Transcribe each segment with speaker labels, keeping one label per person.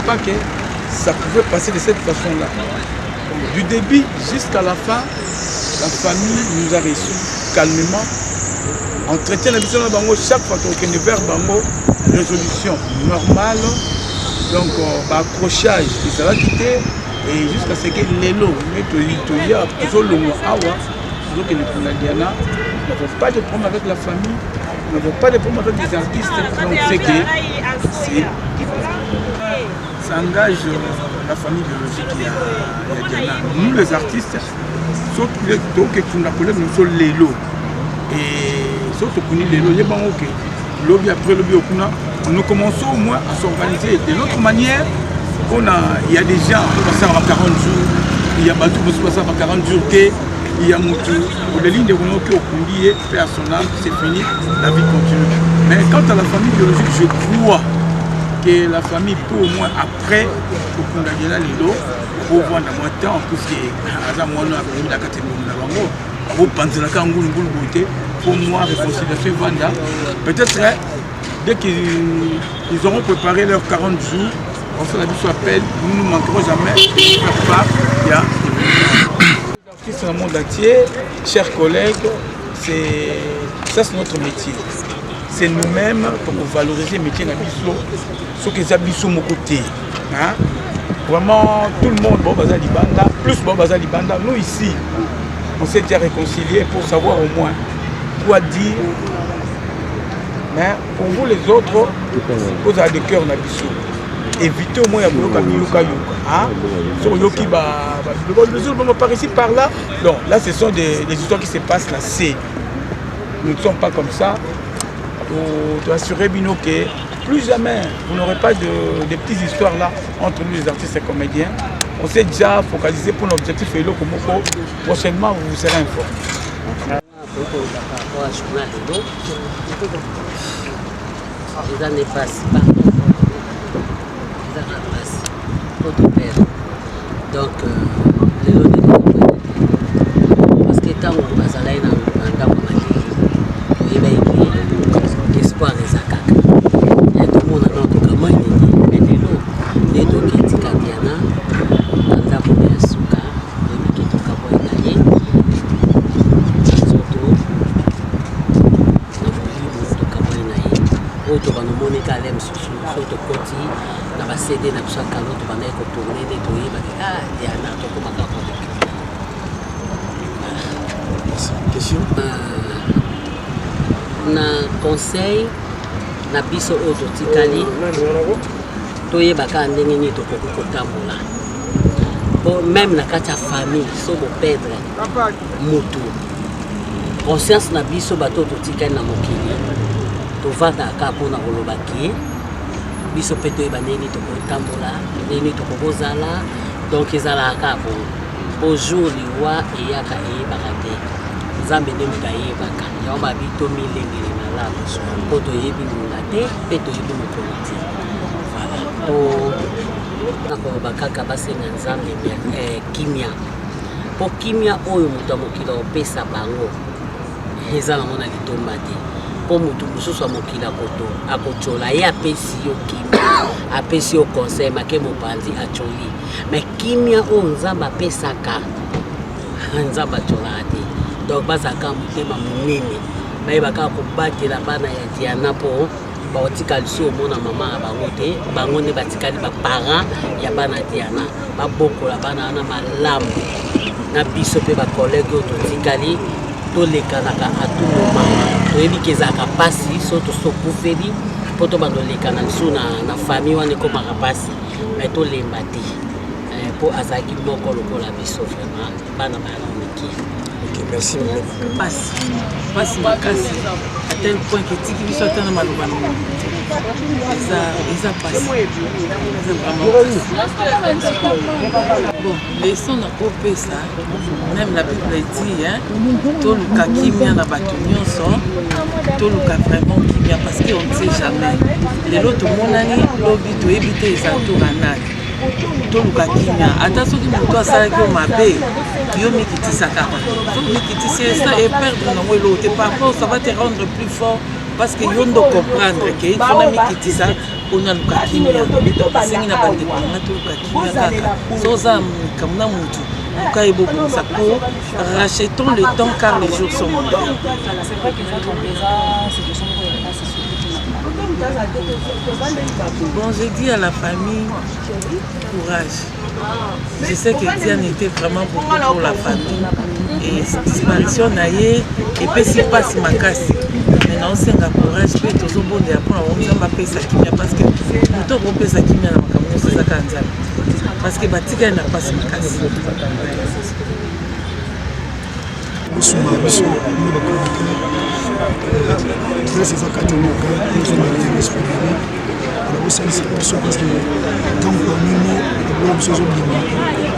Speaker 1: pas que ça pouvait passer de cette façon-là. Du début jusqu'à la fin, la famille nous a reçus calmement. Entretien la mission bango chaque fois qu'on est vers bango, résolution normale. Donc, accrochage, ça va quitter. Et jusqu'à ce que l'élo, il y a toujours le mot awa, toujours que le Diana, on n'avait pas de problème avec la famille, on n'avait pas de problème avec les artistes. Donc, c'est que ça engage la famille biologique. Il y a Diana. Nous, les artistes, sauf que tu n'as problème, nous sommes l'élo. Et sauf que l'élo, il y a bon, ok. Lobby après lobby au Kuna, nous commençons au moins à s'organiser de l'autre manière. Il y a des gens qui passent à 40 jours, il y a Batou qui passent à 40 jours, il y a Moutou, pour les lignes de Renault qui ont oublié, personnel, c'est fini, la vie continue. Mais quant à la famille biologique, je crois que la famille peut au moins après, pour qu'on ait là les lots, pour voir dans mon temps, pour que la catégorie pour moi, réconciliation Vanda. Peut-être dès qu'ils auront préparé leurs 40 jours, on fait la vie sur appel, nous ne manquerons jamais de faire part. Il y a les artistes dans le monde entier, chers collègues, ça c'est notre métier. C'est nous-mêmes pour valoriser le métier de Nabiso, ce que Zabiso mon côté. Vraiment, tout le monde, Bobaza Libanda, plus Bobaza Libanda, nous ici, on s'est déjà réconciliés pour savoir au moins quoi dire. Mais pour vous les autres, vous avez des cœurs Nabiso. Évitez au moins à Yoka Yoka. Sur Yoki, par ici, par là. Non, là, ce sont des histoires qui se passent là. Nous ne sommes pas comme ça. Vous doit assurer Bino que plus jamais, vous n'aurez pas de petites histoires là entre nous les artistes et comédiens. On s'est déjà focalisé pour l'objectif et le Komoko. Prochainement, vous serez informés.
Speaker 2: Donc, les lots de parce que tant qu'on passe à l'aide dans le monde, espoir des attaques. Il y a tout le monde dans notre gamin, mais les lots qui étaient Diana, dans la première souka, les qui étaient Kaboy, surtout, auto bano monika lem susu soto koti na ba CD na kusa kalo to bana ko tourner de to yeba ya na to ko maka ko
Speaker 3: question
Speaker 2: na conseil na biso auto tikali to yeba ka ndenge ni to ko tambola pour même na kata famille so bo perdre mutu conscience na biso bato to tikali na mokili to vanda ka pona kolobaki biso peto ebaneni to kotambola neni to kozala donc ezala ka po jour liwa eyaka eyebaka te nzambe nde moto ayebaka yango babito milengele na labo po toyebi ngunga te mpe toyebi mokolo te voilà po nakoloba kaka basenga nzambe kimia po kimia oyo moto ya mokili opesa bango eza nango na litomba te po mutu mosusu ya mokili akocola ye apesi yo kimia apesi yo conseil make mopanzi acoli mais kimia oyo nzambe apesaka nzambe acolaka te donc bazalaka motema monene bayebaka kobatela bana ya Diana po baotikali so omona mama ya bango te bango nde batikali baparent ya bana Diana babokola bana wana malamu na biso mpe bakolege oyo totikali tolekanaka atuloma toyebi kezalaka pasi so tosokufeli mpo tobandolekana lisu na famille wana ekomaka pasi mais tolemba te mpo azalaki moko lokola biso vraiment bana bayanomiki.
Speaker 3: Ok, merci.
Speaker 4: Pasi makasi à tel point que tiki biso atana maloba eza pasi bon leçon na kopesa même la Bible dit toluka kimia na bato nyonso toluka vraiment kimia parce que on ne sait jamais lelo tomonani lobi toyebi te eza toranani toluka kimia ata soki moto asalaki yo mabe yo mikitisaka soki mikitisi esa et perdre nango eloko te par rapport ça va te rendre plus fort parce que yo ndo comprendre que il faut mikitisa ona luka kimia sengi na bande na to luka kimia kaka soza kamna mutu luka ebobonisa ko rachetons le temps car les jours sont mauvais.
Speaker 5: C'est vrai que les autres ont déjà cette leçon pour les passer sur
Speaker 4: bon, j'ai dit à la famille courage. Je sais que Diane était vraiment beaucoup pour la famille et disparition naïe et puis si passe ma casse maintenant c'est un courage peut être au bon de apprendre on va pas ça qui vient parce que tout on peut ça qui vient dans ma c'est ça kanza parce que batika n'a pas ma casse
Speaker 3: Musuma biso ni ba très ça katolo ka nous on a respecté alors vous savez c'est parce que tant que nous nous sommes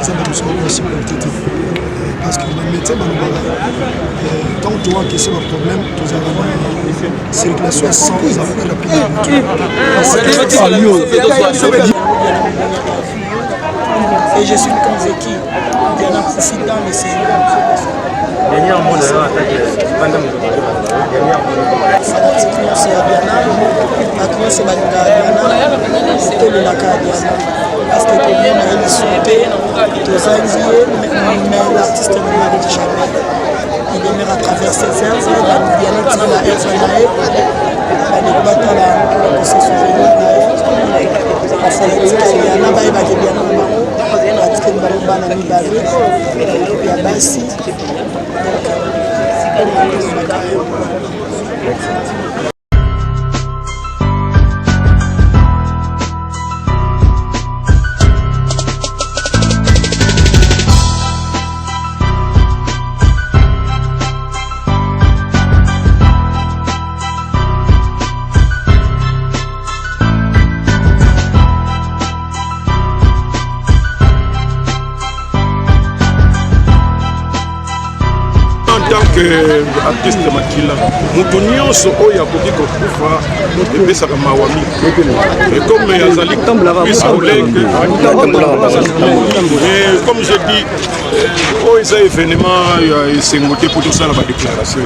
Speaker 3: ça va nous aussi parce que le médecin tant que tu vois que c'est un problème tu as circulation sans après rapidement
Speaker 6: et je suis convaincu qu'il y en a aussi dans le Seigneur. Parce que les gens ont sauté, mais l'artiste ne mérite jamais. Il aimerait traverser les airs, il a bien été dans la FNAE, il a battu la possession de l'Anae. Il y en a qui ont bien
Speaker 7: en tant qu'artiste makila mutu nyonso oyo akoki kokufa epesaka mawa mingi et comme azali comme je dis oyo eza événement ya esengo te mpo tosala badéclaration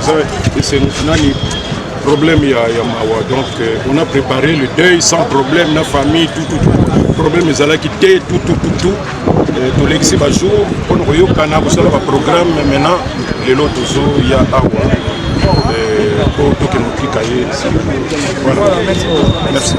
Speaker 7: eza nani problème ya mawa donc on a préparé le deuil sans problème na famille tout problème ezalaki te tout tolekisi bajour mpona koyokana kosala baprogramme maintenant lelo tozoya awa po tokende kopika ye voilà merci.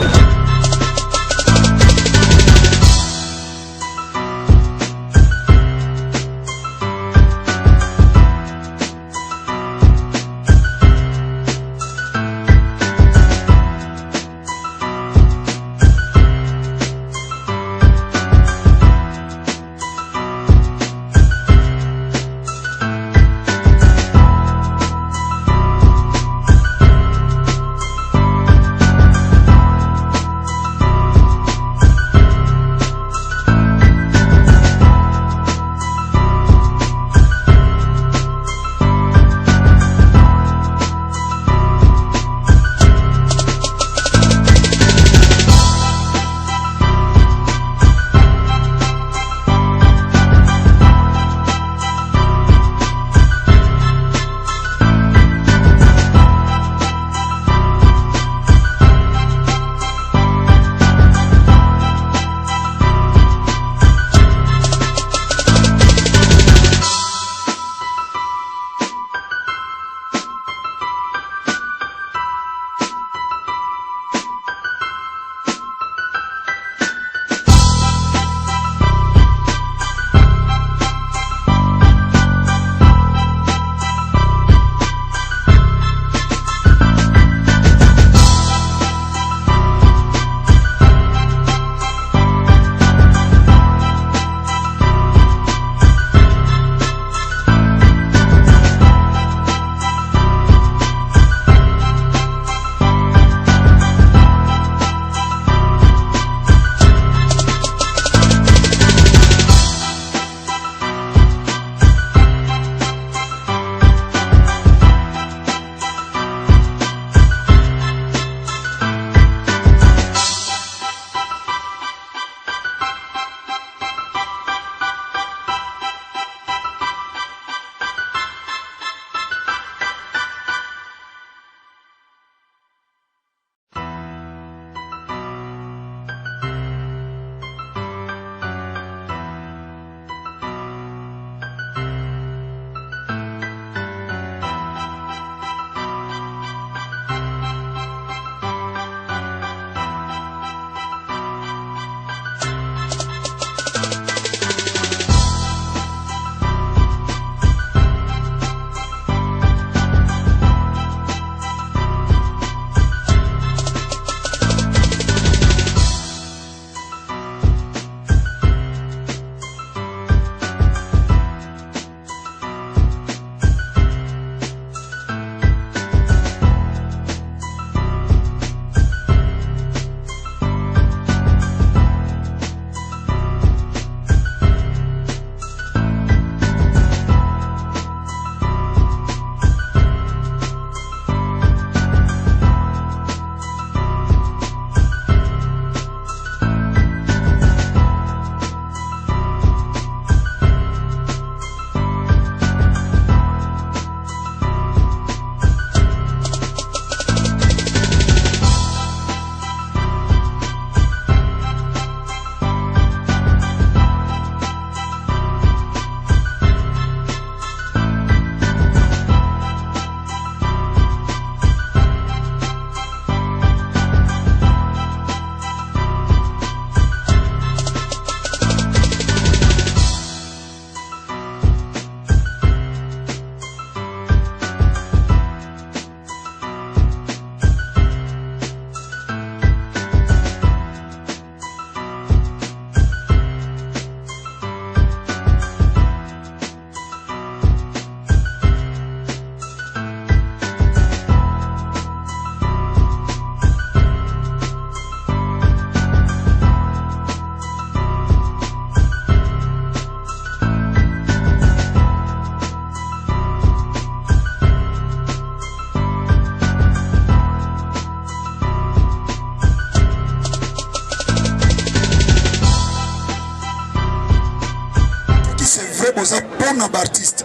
Speaker 3: toza bon artiste.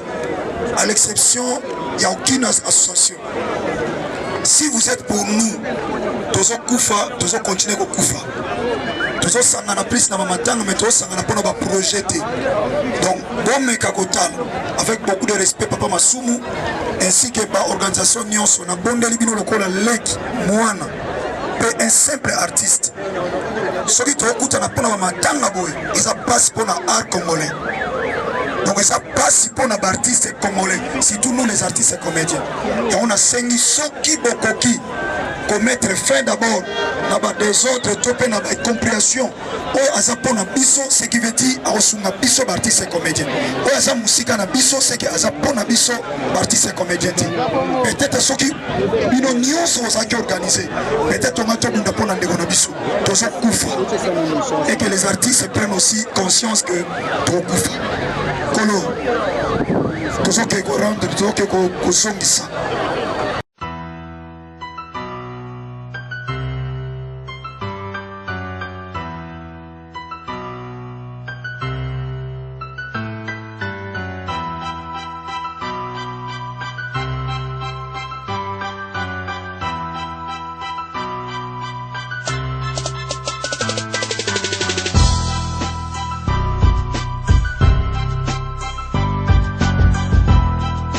Speaker 3: À l'exception, il n'y a aucune association. Si vous êtes pour nous, tozo kufa, tozo continuer ko kufa. Tozo sangana plus na mamatanga, mais tozo sangana pour nos projets. Donc, bon mekakotala, avec beaucoup de respect, Papa Masumu, ainsi que par organisation Nyonso, na bonde libino lokola leki, moana, un simple artiste. Ce qui tozo kuta na pour na mamatanga boy, ils a passe pour na art congolais. Donc ça passe pour les artistes congolais, surtout nous les artistes comédiens. Et on a saigné ceux qui bokoki commettre fin d'abord dans des autres topé dans la compréhension. Oh azapo na biso, ce qui veut dire aosunga biso artiste comédien. Oh azam musika na biso, ce qui azapo na biso artiste comédien. Peut-être ceux qui bino nyonso osaki organisé. Peut-être on a tout monde pour na ndeko na biso. Tozo kufa. Et que les artistes prennent aussi conscience que to kufa. Kolo, tozo ke ko rendre, tozo ke ko songisa.